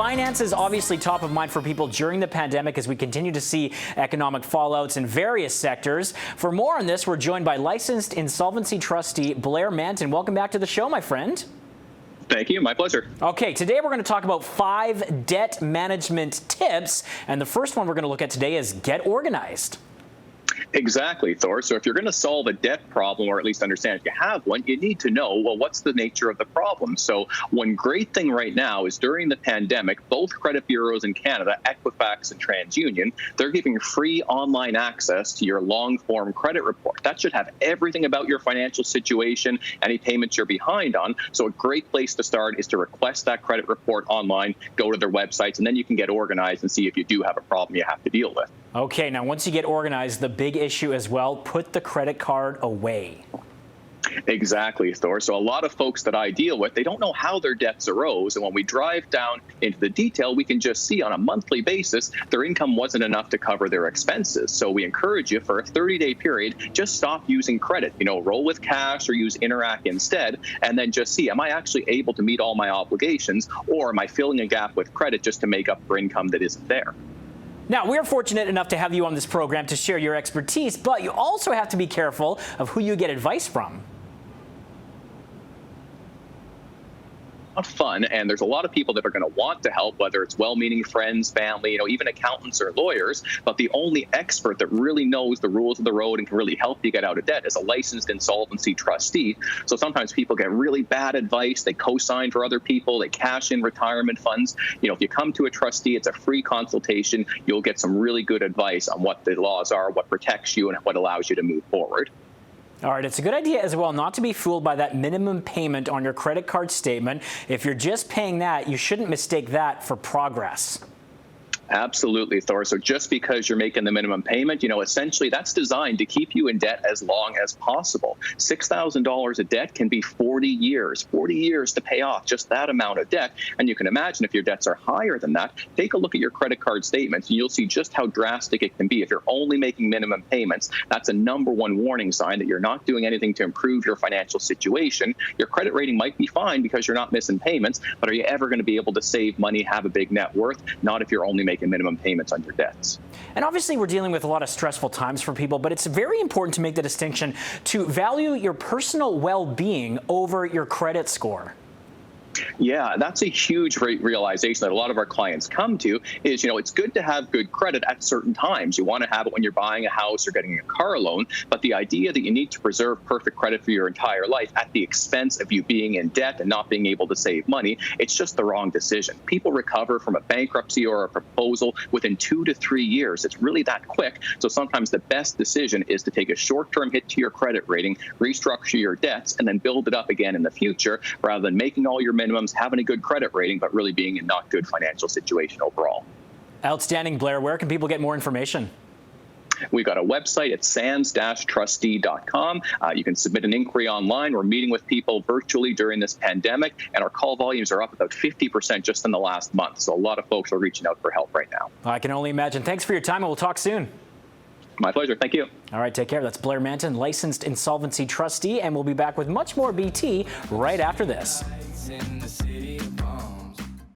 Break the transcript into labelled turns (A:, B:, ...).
A: finances obviously top of mind for people during the pandemic as we continue to see economic fallouts in various sectors. For more on this, we're joined by licensed insolvency trustee Blair Manton. Welcome back to the show, my friend.
B: Thank you. My pleasure.
A: Okay, today we're going to talk about 5 debt management tips, and the first one we're going to look at today is get organized.
B: Exactly, Thor. So if you're going to solve a debt problem, or at least understand if you have one, you need to know, well, what's the nature of the problem? So one great thing right now is during the pandemic, both credit bureaus in Canada, Equifax and TransUnion, they're giving free online access to your long-form credit report. That should have everything about your financial situation, any payments you're behind on. So a great place to start is to request that credit report online, go to their websites, and then you can get organized and see if you do have a problem you have to deal with.
A: Okay, now once you get organized, the big issue as well, put the credit card away.
B: Exactly, Thor. So a lot of folks that I deal with, they don't know how their debts arose. And when we drive down into the detail, we can just see on a monthly basis, their income wasn't enough to cover their expenses. So we encourage you for a 30-day period, just stop using credit, roll with cash or use Interac instead, and then just see, am I actually able to meet all my obligations, or am I filling a gap with credit just to make up for income that isn't there?
A: Now, we're fortunate enough to have you on this program to share your expertise, but you also have to be careful of who you get advice from.
B: Fun, and there's a lot of people that are going to want to help, whether it's well-meaning friends, family, even accountants or lawyers, but the only expert that really knows the rules of the road and can really help you get out of debt is a licensed insolvency trustee. So sometimes people get really bad advice, they co-sign for other people, they cash in retirement funds. If you come to a trustee, it's a free consultation. You'll get some really good advice on what the laws are, what protects you, and what allows you to move forward.
A: All right, it's a good idea as well not to be fooled by that minimum payment on your credit card statement. If you're just paying that, you shouldn't mistake that for progress.
B: Absolutely, Thor. So just because you're making the minimum payment, essentially that's designed to keep you in debt as long as possible. $6,000 of debt can be 40 years to pay off just that amount of debt. And you can imagine if your debts are higher than that, take a look at your credit card statements and you'll see just how drastic it can be. If you're only making minimum payments, that's a #1 warning sign that you're not doing anything to improve your financial situation. Your credit rating might be fine because you're not missing payments, but are you ever going to be able to save money, have a big net worth? Not if you're only making minimum payments on your debts.
A: And obviously we're dealing with a lot of stressful times for people, but it's very important to make the distinction to value your personal well-being over your credit score.
B: Yeah, that's a huge realization that a lot of our clients come to is, it's good to have good credit at certain times. You want to have it when you're buying a house or getting a car loan, but the idea that you need to preserve perfect credit for your entire life at the expense of you being in debt and not being able to save money, it's just the wrong decision. People recover from a bankruptcy or a proposal within 2 to 3 years. It's really that quick. So sometimes the best decision is to take a short-term hit to your credit rating, restructure your debts, and then build it up again in the future, rather than making all your minimums, having a good credit rating, but really being in not good financial situation overall.
A: Outstanding, Blair. Where can people get more information?
B: We've got a website at sands-trustee.com. You can submit an inquiry online. We're meeting with people virtually during this pandemic, and our call volumes are up about 50% just in the last month. So a lot of folks are reaching out for help right now.
A: I can only imagine. Thanks for your time, and we'll talk soon.
B: My pleasure. Thank you.
A: All right, take care. That's Blair Manton, licensed insolvency trustee, and we'll be back with much more BT right after this.